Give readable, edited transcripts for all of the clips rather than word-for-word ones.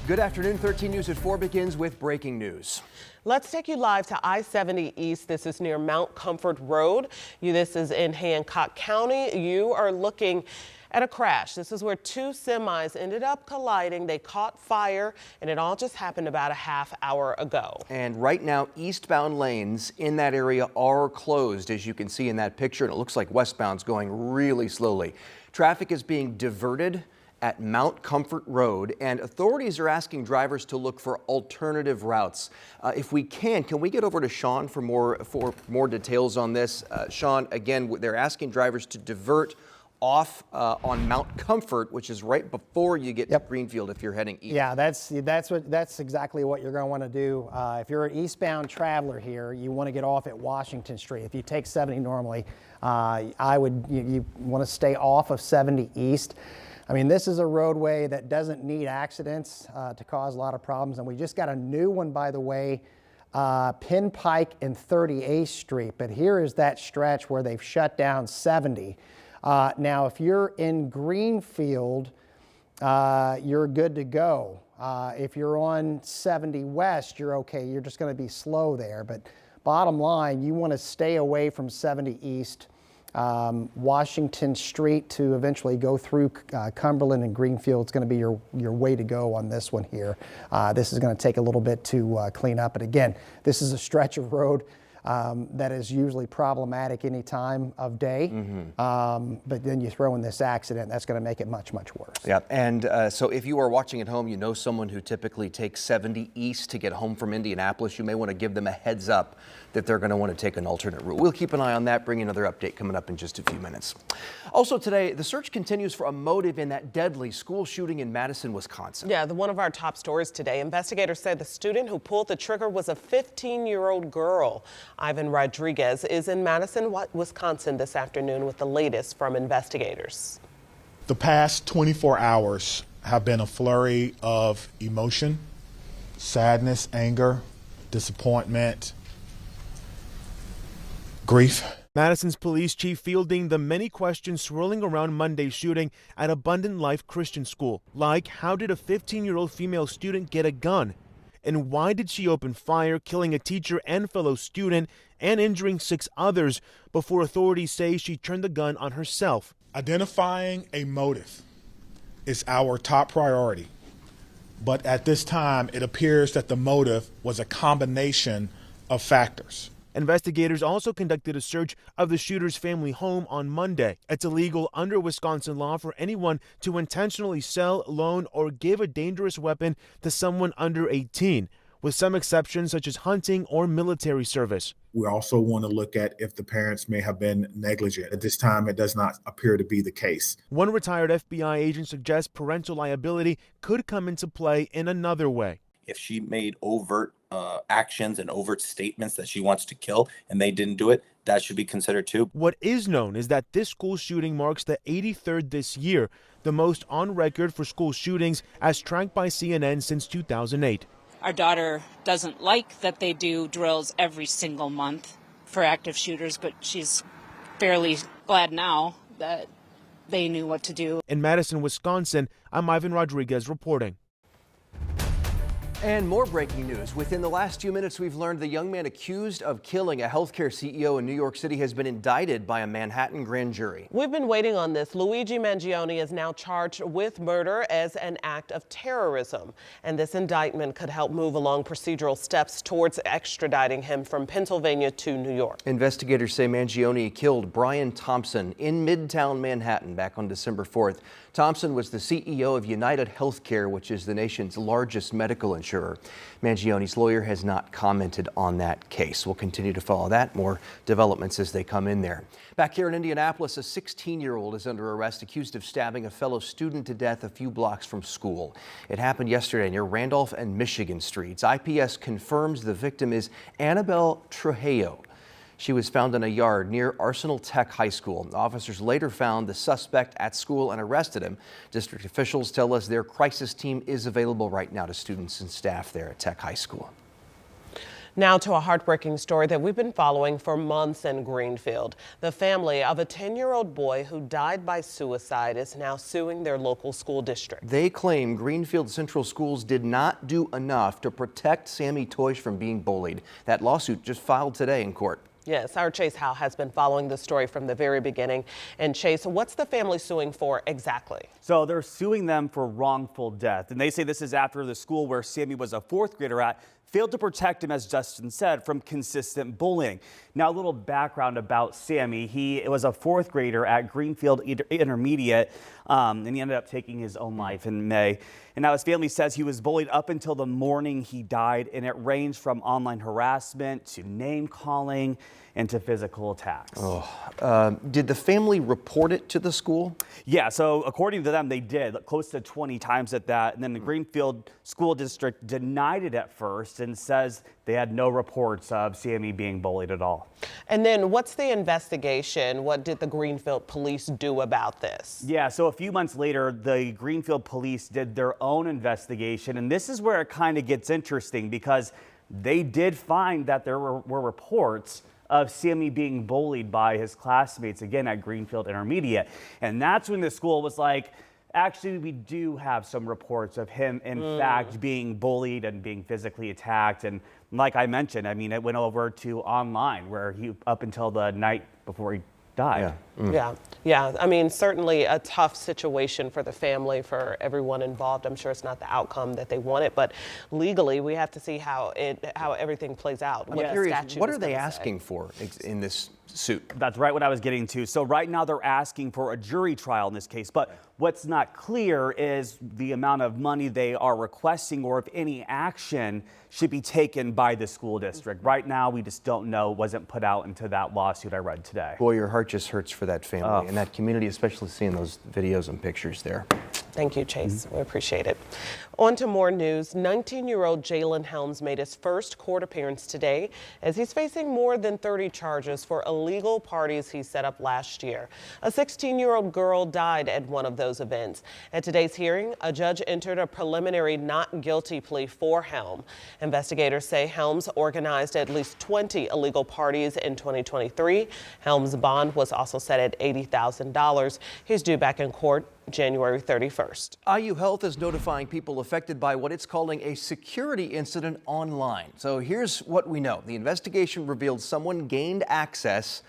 Good afternoon. 13 News at 4 begins with breaking news. Let's take you live to I-70 East. This is near Mount Comfort Road. This is in Hancock County. You are looking at a crash. This is where two semis ended up colliding. They caught fire, and it all just happened about a half hour ago. And right now, eastbound lanes in that area are closed, as you can see in that picture. And it looks like westbound's going really slowly. Traffic is being diverted at Mount Comfort Road, and authorities are asking drivers to look for alternative routes. If we can we get over to Sean for more details on this? Sean, again, they're asking drivers to divert off on Mount Comfort, which is right before you get to Greenfield if you're heading east. Yeah, that's exactly what you're going to want to do. If you're an eastbound traveler here, you want to get off at Washington Street. If you take 70 normally, you want to stay off of 70 East. I mean, this is a roadway that doesn't need accidents to cause a lot of problems. And we just got a new one, by the way, Penn Pike and 38th Street. But here is that stretch where they've shut down 70. Now, if you're in Greenfield, you're good to go. If you're on 70 West, you're okay. You're just going to be slow there. But bottom line, you want to stay away from 70 East. Washington Street to eventually go through Cumberland and Greenfield is going to be your way to go on this one here. This is going to take a little bit to clean up. But again, this is a stretch of road that is usually problematic any time of day. But then you throw in this accident, that's going to make it much, much worse. Yeah, and so if you are watching at home, you know someone who typically takes 70 East to get home from Indianapolis, you may want to give them a heads up that they're going to want to take an alternate route. We'll keep an eye on that, bring you another update coming up in just a few minutes. Also today, the search continues for a motive in that deadly school shooting in Madison, Wisconsin. Yeah, one of our top stories today. Investigators said the student who pulled the trigger was a 15-year-old girl. Ivan Rodriguez is in Madison, Wisconsin this afternoon with the latest from investigators. The past 24 hours have been a flurry of emotion, sadness, anger, disappointment, grief. Madison's police chief fielding the many questions swirling around Monday's shooting at Abundant Life Christian School. Like, how did a 15-year-old female student get a gun? And why did she open fire, killing a teacher and fellow student and injuring 6 others before authorities say she turned the gun on herself? Identifying a motive is our top priority. But at this time, it appears that the motive was a combination of factors. Investigators also conducted a search of the shooter's family home on Monday. It's illegal under Wisconsin law for anyone to intentionally sell, loan, or give a dangerous weapon to someone under 18, with some exceptions such as hunting or military service. We also want to look at if the parents may have been negligent. At this time, it does not appear to be the case. One retired FBI agent suggests parental liability could come into play in another way. If she made overt actions and overt statements that she wants to kill and they didn't do it, that should be considered too. What is known is that this school shooting marks the 83rd this year, the most on record for school shootings as tracked by CNN since 2008. Our daughter doesn't like that they do drills every single month for active shooters, but she's fairly glad now that they knew what to do. In Madison, Wisconsin, I'm Ivan Rodriguez reporting. And more breaking news. Within the last few minutes, we've learned the young man accused of killing a healthcare CEO in New York City has been indicted by a Manhattan grand jury. We've been waiting on this. Luigi Mangione is now charged with murder as an act of terrorism. And this indictment could help move along procedural steps towards extraditing him from Pennsylvania to New York. Investigators say Mangione killed Brian Thompson in Midtown Manhattan back on December 4th. Thompson was the CEO of United Healthcare, which is the nation's largest medical insurer. Mangione's lawyer has not commented on that case. We'll continue to follow that. More developments as they come in there. Back here in Indianapolis, a 16-year-old is under arrest accused of stabbing a fellow student to death a few blocks from school. It happened yesterday near Randolph and Michigan Streets. IPS confirms the victim is Annabelle Trujillo. She was found in a yard near Arsenal Tech High School. Officers later found the suspect at school and arrested him. District officials tell us their crisis team is available right now to students and staff there at Tech High School. Now to a heartbreaking story that we've been following for months in Greenfield. The family of a 10-year-old boy who died by suicide is now suing their local school district. They claim Greenfield Central Schools did not do enough to protect Sammy Toish from being bullied. That lawsuit just filed today in court. Yes, our Chase Howe has been following the story from the very beginning. And Chase, what's the family suing for exactly? So they're suing them for wrongful death. And they say this is after the school where Sammy was a fourth grader at failed to protect him, as Justin said, from consistent bullying. Now, a little background about Sammy. He was a fourth grader at Greenfield Intermediate, and he ended up taking his own life in May. And now his family says he was bullied up until the morning he died, and it ranged from online harassment to name calling and to physical attacks. Did the family report it to the school? Yeah, so according to them, they did, close to 20 times at that. And then the Greenfield School District denied it at first and says they had no reports of Sammy being bullied at all. And then what's the investigation? What did the Greenfield police do about this? Yeah, so a few months later, the Greenfield police did their own investigation. And this is where it kind of gets interesting because they did find that there were reports of Sammy being bullied by his classmates, again, at Greenfield Intermediate. And that's when the school was like, actually, we do have some reports of him, in fact, being bullied and being physically attacked. And like I mentioned, I mean, it went over to online where he, up until the night before he died. Yeah. I mean, certainly a tough situation for the family, for everyone involved. I'm sure it's not the outcome that they wanted, but legally, we have to see how everything plays out. I'm curious, what are they asking for in this suit? That's right what I was getting to. So right now they're asking for a jury trial in this case, but what's not clear is the amount of money they are requesting or if any action should be taken by the school district. Right now, we just don't know. It wasn't put out into that lawsuit I read today. Boy, your heart just hurts for that family and that community, especially seeing those videos and pictures there. Thank you, Chase. We appreciate it. On to more news. 19-year-old Jalen Helms made his first court appearance today as he's facing more than 30 charges for illegal parties he set up last year. A 16-year-old girl died at one of those events. At today's hearing, a judge entered a preliminary not guilty plea for Helm. Investigators say Helms organized at least 20 illegal parties in 2023. Helms' bond was also set at $80,000. He's due back in court January 31st. IU Health is notifying people affected by what it's calling a security incident online. So here's what we know. The investigation revealed someone gained access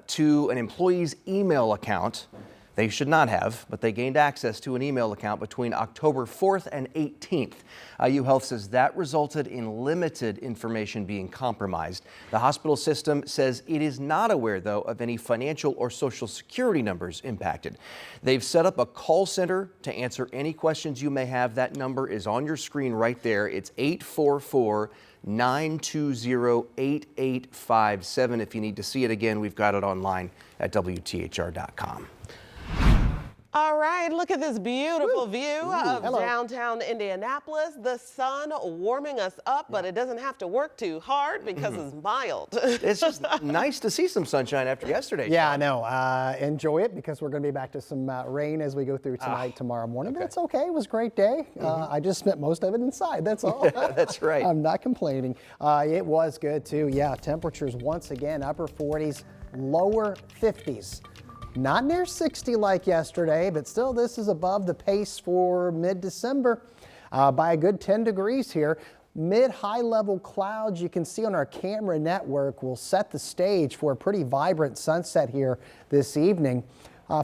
to an employee's email account. They should not have, but they gained access to an email account between October 4th and 18th. IU Health says that resulted in limited information being compromised. The hospital system says it is not aware, though, of any financial or social security numbers impacted. They've set up a call center to answer any questions you may have. That number is on your screen right there. It's 844-920-8857. If you need to see it again, we've got it online at WTHR.com. All right, look at this beautiful view of downtown Indianapolis. The sun warming us up, but it doesn't have to work too hard because it's mild. It's just nice to see some sunshine after yesterday. Yeah, I know. Enjoy it because we're going to be back to some rain as we go through tonight, tomorrow morning. But it's okay. It was a great day. I just spent most of it inside. That's all. That's right. I'm not complaining. It was good, too. Yeah, temperatures once again, upper 40s, lower 50s. Not near 60 like yesterday, but still this is above the pace for mid-December by a good 10 degrees here. Mid-high level clouds you can see on our camera network will set the stage for a pretty vibrant sunset here this evening.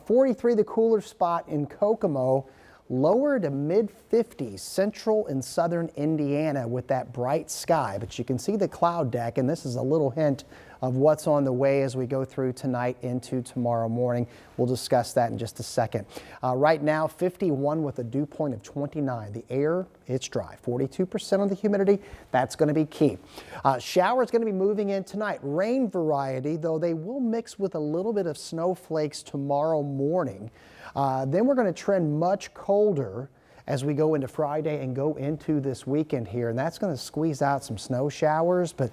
43 the cooler spot in Kokomo. Lower to mid-50s, central and southern Indiana with that bright sky. But you can see the cloud deck, and this is a little hint of what's on the way as we go through tonight into tomorrow morning. We'll discuss that in just a second. Right now, 51 with a dew point of 29. The air, it's dry. 42% of the humidity, that's going to be key. Showers going to be moving in tonight. Rain variety, though they will mix with a little bit of snowflakes tomorrow morning. Then we're going to trend much colder as we go into Friday and go into this weekend here. And that's going to squeeze out some snow showers, but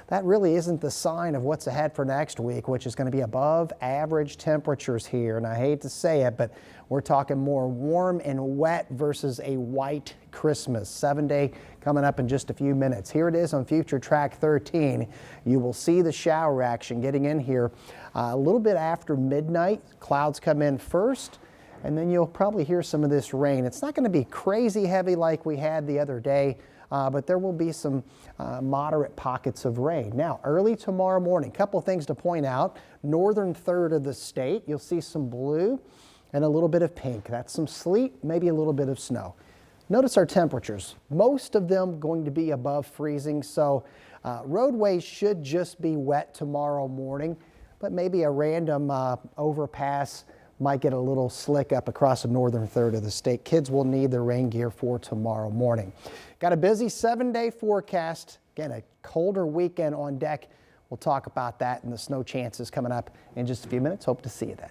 that really isn't the sign of what's ahead for next week, which is going to be above average temperatures here. And I hate to say it, but we're talking more warm and wet versus a white Christmas. 7-day coming up in just a few minutes. Here it is on Future Track 13. You will see the shower action getting in here a little bit after midnight. Clouds come in first, and then you'll probably hear some of this rain. It's not going to be crazy heavy like we had the other day, but there will be some moderate pockets of rain. Now, early tomorrow morning, couple things to point out. Northern third of the state, you'll see some blue and a little bit of pink. That's some sleet, maybe a little bit of snow. Notice our temperatures. Most of them going to be above freezing, so roadways should just be wet tomorrow morning, but maybe a random overpass might get a little slick up across the northern third of the state. Kids will need their rain gear for tomorrow morning. Got a busy 7-day forecast. Again, a colder weekend on deck. We'll talk about that and the snow chances coming up in just a few minutes. Hope to see you then.